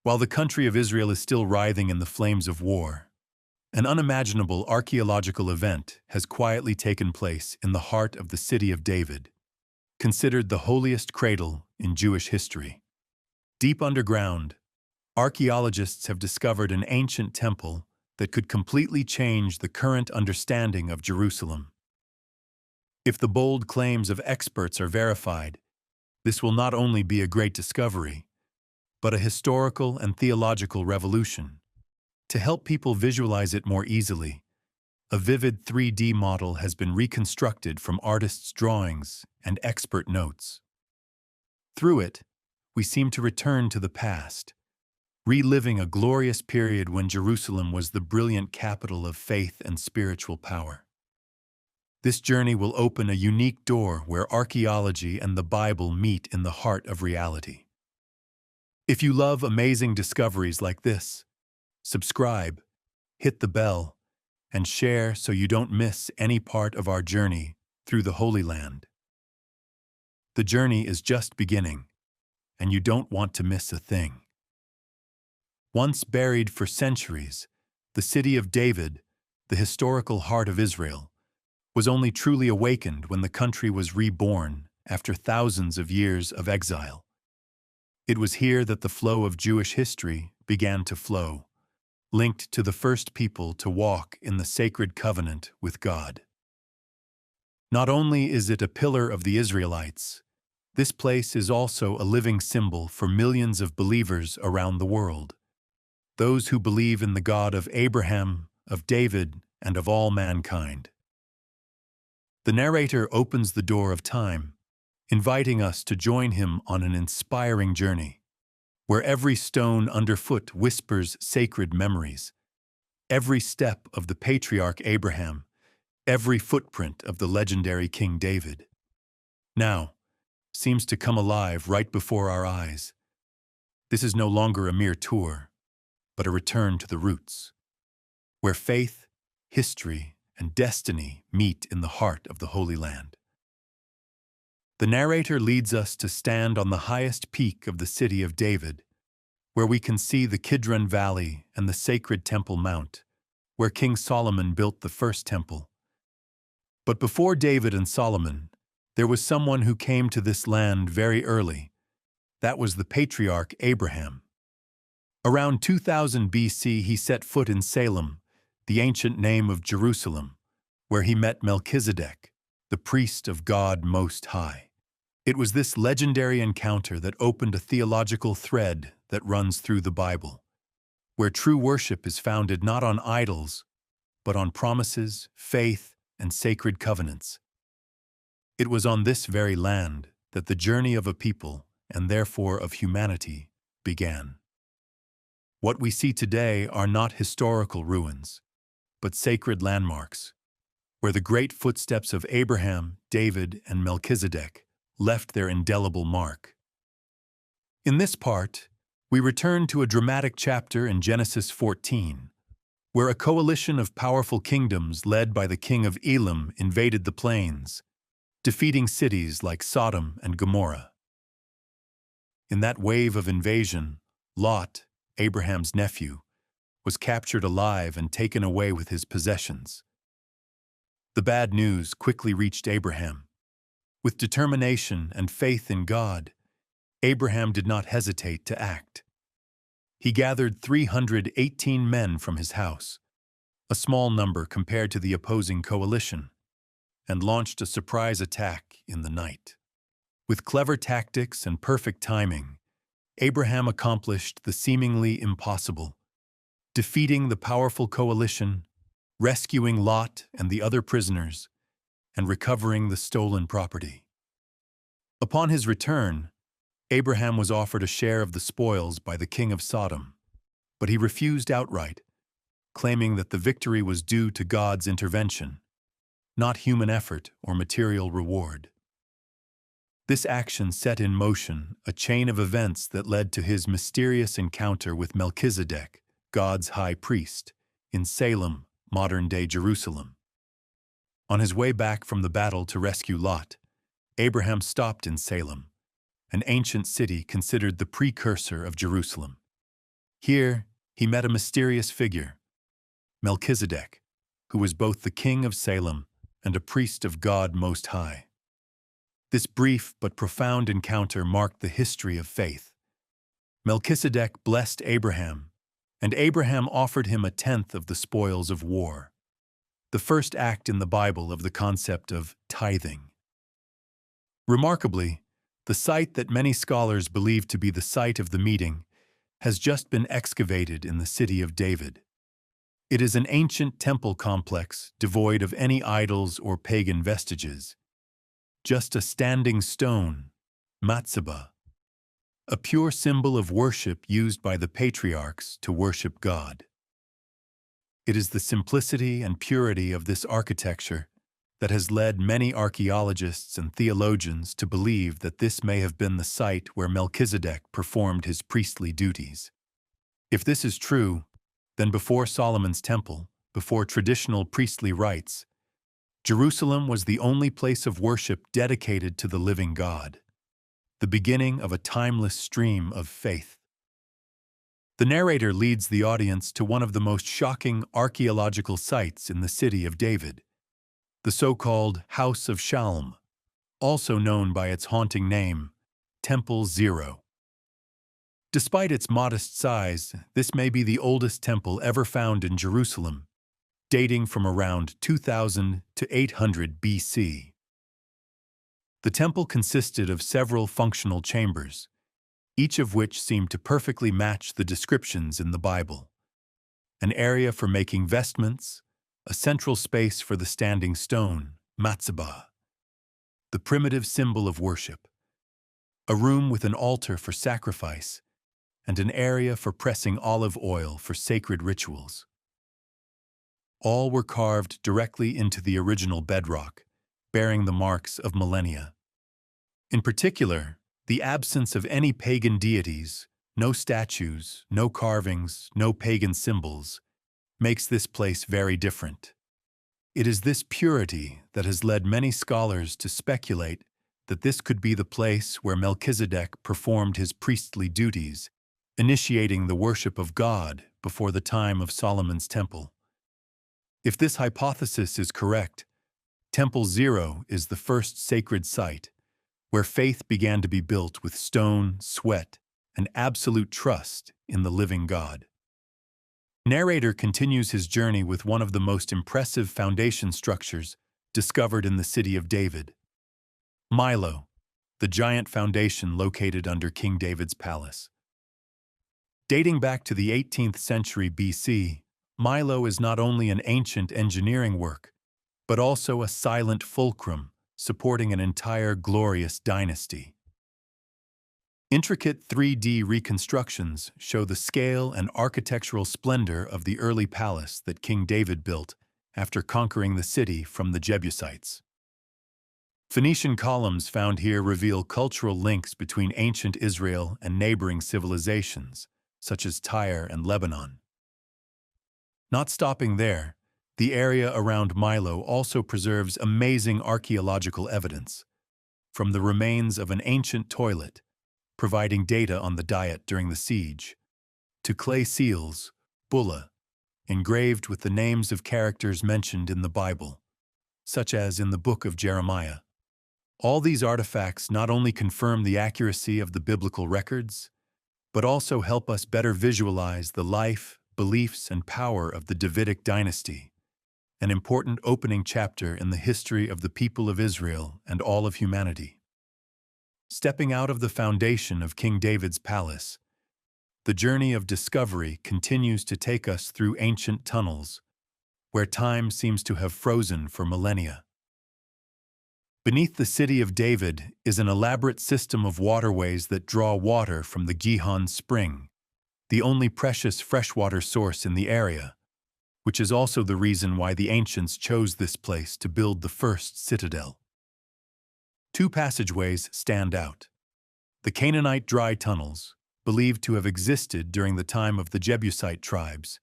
While the country of Israel is still writhing in the flames of war, an unimaginable archaeological event has quietly taken place in the heart of the city of David, considered the holiest cradle in Jewish history. Deep underground, archaeologists have discovered an ancient temple that could completely change the current understanding of Jerusalem. If the bold claims of experts are verified, this will not only be a great discovery, but a historical and theological revolution. To help people visualize it more easily, a vivid 3D model has been reconstructed from artists' drawings and expert notes. Through it, we seem to return to the past, reliving a glorious period when Jerusalem was the brilliant capital of faith and spiritual power. This journey will open a unique door where archaeology and the Bible meet in the heart of reality. If you love amazing discoveries like this, subscribe, hit the bell, and share so you don't miss any part of our journey through the Holy Land. The journey is just beginning, and you don't want to miss a thing. Once buried for centuries, the city of David, the historical heart of Israel, was only truly awakened when the country was reborn after thousands of years of exile. It was here that the flow of Jewish history began to flow, linked to the first people to walk in the sacred covenant with God. Not only is it a pillar of the Israelites, this place is also a living symbol for millions of believers around the world, those who believe in the God of Abraham, of David, and of all mankind. The narrator opens the door of time, inviting us to join him on an inspiring journey, where every stone underfoot whispers sacred memories, every step of the patriarch Abraham, every footprint of the legendary King David, now seems to come alive right before our eyes. This is no longer a mere tour, but a return to the roots, where faith, history, and destiny meet in the heart of the Holy Land. The narrator leads us to stand on the highest peak of the city of David, where we can see the Kidron Valley and the sacred Temple Mount, where King Solomon built the first temple. But before David and Solomon, there was someone who came to this land very early. That was the patriarch Abraham. Around 2000 BC, he set foot in Salem, the ancient name of Jerusalem, where he met Melchizedek, the priest of God Most High. It was this legendary encounter that opened a theological thread that runs through the Bible, where true worship is founded not on idols, but on promises, faith, and sacred covenants. It was on this very land that the journey of a people, and therefore of humanity, began. What we see today are not historical ruins, but sacred landmarks, where the great footsteps of Abraham, David, and Melchizedek left their indelible mark. In this part, we return to a dramatic chapter in Genesis 14, where a coalition of powerful kingdoms led by the king of Elam invaded the plains, defeating cities like Sodom and Gomorrah. In that wave of invasion, Lot, Abraham's nephew, was captured alive and taken away with his possessions. The bad news quickly reached Abraham. With determination and faith in God, Abraham did not hesitate to act. He gathered 318 men from his house, a small number compared to the opposing coalition, and launched a surprise attack in the night. With clever tactics and perfect timing, Abraham accomplished the seemingly impossible, defeating the powerful coalition, rescuing Lot and the other prisoners, and recovering the stolen property. Upon his return, Abraham was offered a share of the spoils by the king of Sodom, but he refused outright, claiming that the victory was due to God's intervention, not human effort or material reward. This action set in motion a chain of events that led to his mysterious encounter with Melchizedek, God's high priest, in Salem, modern-day Jerusalem. On his way back from the battle to rescue Lot, Abraham stopped in Salem, an ancient city considered the precursor of Jerusalem. Here, he met a mysterious figure, Melchizedek, who was both the king of Salem and a priest of God Most High. This brief but profound encounter marked the history of faith. Melchizedek blessed Abraham, and Abraham offered him a tenth of the spoils of war, the first act in the Bible of the concept of tithing. Remarkably, the site that many scholars believe to be the site of the meeting has just been excavated in the city of David. It is an ancient temple complex devoid of any idols or pagan vestiges, just a standing stone, matzebah, a pure symbol of worship used by the patriarchs to worship God. It is the simplicity and purity of this architecture that has led many archaeologists and theologians to believe that this may have been the site where Melchizedek performed his priestly duties. If this is true, then before Solomon's temple, before traditional priestly rites, Jerusalem was the only place of worship dedicated to the living God, the beginning of a timeless stream of faith. The narrator leads the audience to one of the most shocking archaeological sites in the city of David, the so-called House of Shalom, also known by its haunting name, Temple Zero. Despite its modest size, this may be the oldest temple ever found in Jerusalem, dating from around 2000 to 800 BC. The temple consisted of several functional chambers, each of which seemed to perfectly match the descriptions in the Bible. An area for making vestments, a central space for the standing stone, matzebah, the primitive symbol of worship, a room with an altar for sacrifice, and an area for pressing olive oil for sacred rituals. All were carved directly into the original bedrock, bearing the marks of millennia. In particular, the absence of any pagan deities, no statues, no carvings, no pagan symbols, makes this place very different. It is this purity that has led many scholars to speculate that this could be the place where Melchizedek performed his priestly duties, initiating the worship of God before the time of Solomon's temple. If this hypothesis is correct, Temple Zero is the first sacred site where faith began to be built with stone, sweat, and absolute trust in the living God. Narrator continues his journey with one of the most impressive foundation structures discovered in the city of David, Milo, the giant foundation located under King David's palace. Dating back to the 18th century BC, Milo is not only an ancient engineering work, but also a silent fulcrum supporting an entire glorious dynasty. Intricate 3D reconstructions show the scale and architectural splendor of the early palace that King David built after conquering the city from the Jebusites. Phoenician columns found here reveal cultural links between ancient Israel and neighboring civilizations, such as Tyre and Lebanon. Not stopping there, the area around Milo also preserves amazing archaeological evidence, from the remains of an ancient toilet, providing data on the diet during the siege, to clay seals, bulla, engraved with the names of characters mentioned in the Bible, such as in the book of Jeremiah. All these artifacts not only confirm the accuracy of the biblical records, but also help us better visualize the life, beliefs, and power of the Davidic dynasty, an important opening chapter in the history of the people of Israel and all of humanity. Stepping out of the foundation of King David's palace, the journey of discovery continues to take us through ancient tunnels, where time seems to have frozen for millennia. Beneath the city of David is an elaborate system of waterways that draw water from the Gihon Spring, the only precious freshwater source in the area, which is also the reason why the ancients chose this place to build the first citadel. Two passageways stand out. The Canaanite dry tunnels, believed to have existed during the time of the Jebusite tribes,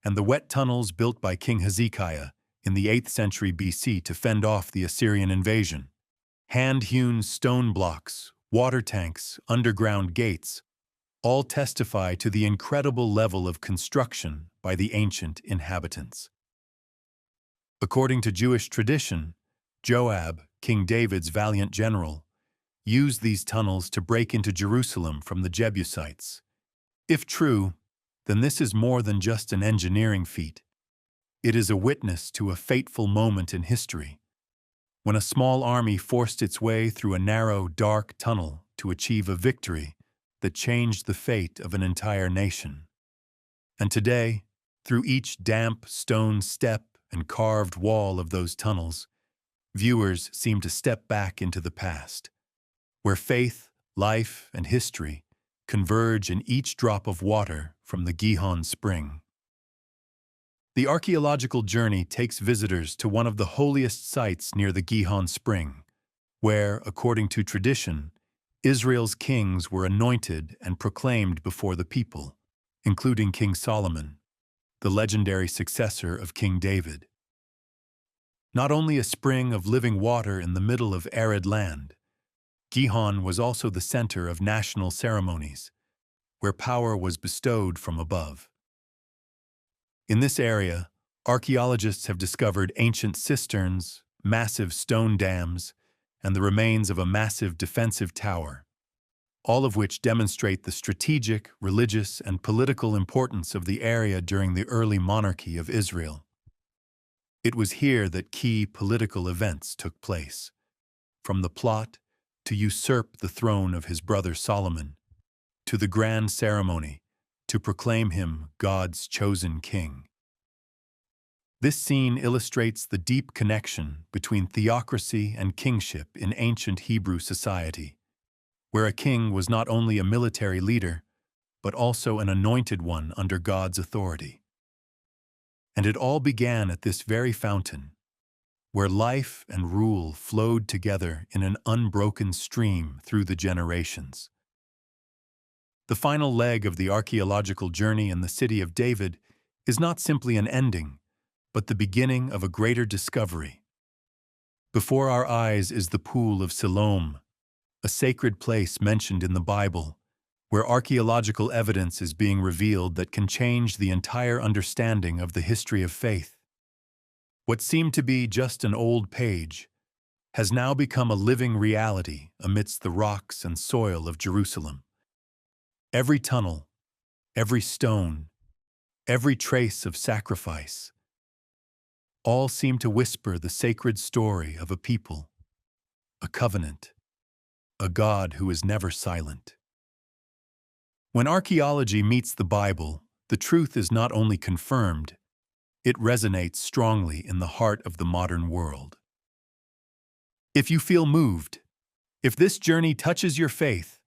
and the wet tunnels built by King Hezekiah in the 8th century BC to fend off the Assyrian invasion. Hand-hewn stone blocks, water tanks, underground gates, all testify to the incredible level of construction by the ancient inhabitants. According to Jewish tradition, Joab, King David's valiant general, used these tunnels to break into Jerusalem from the Jebusites. If true, then this is more than just an engineering feat. It is a witness to a fateful moment in history, when a small army forced its way through a narrow, dark tunnel to achieve a victory that changed the fate of an entire nation. And today, through each damp stone step and carved wall of those tunnels, viewers seem to step back into the past, where faith, life, and history converge in each drop of water from the Gihon spring. The archaeological journey takes visitors to one of the holiest sites near the Gihon spring, where, according to tradition, Israel's kings were anointed and proclaimed before the people, including King Solomon, the legendary successor of King David. Not only a spring of living water in the middle of arid land, Gihon was also the center of national ceremonies, where power was bestowed from above. In this area, archaeologists have discovered ancient cisterns, massive stone dams, and the remains of a massive defensive tower, all of which demonstrate the strategic, religious, and political importance of the area during the early monarchy of Israel. It was here that key political events took place, from the plot to usurp the throne of his brother Solomon, to the grand ceremony to proclaim him God's chosen king. This scene illustrates the deep connection between theocracy and kingship in ancient Hebrew society, where a king was not only a military leader, but also an anointed one under God's authority. And it all began at this very fountain, where life and rule flowed together in an unbroken stream through the generations. The final leg of the archaeological journey in the city of David is not simply an ending, but the beginning of a greater discovery. Before our eyes is the Pool of Siloam, a sacred place mentioned in the Bible, where archaeological evidence is being revealed that can change the entire understanding of the history of faith. What seemed to be just an old page has now become a living reality amidst the rocks and soil of Jerusalem. Every tunnel, every stone, every trace of sacrifice, all seem to whisper the sacred story of a people, a covenant, a God who is never silent. When archaeology meets the Bible, the truth is not only confirmed, it resonates strongly in the heart of the modern world. If you feel moved, if this journey touches your faith,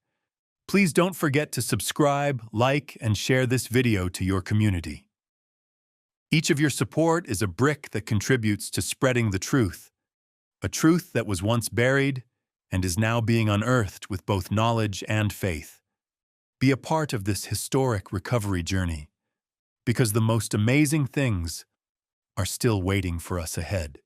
please don't forget to subscribe, like, and share this video to your community. Each of your support is a brick that contributes to spreading the truth, a truth that was once buried and is now being unearthed with both knowledge and faith. Be a part of this historic recovery journey, because the most amazing things are still waiting for us ahead.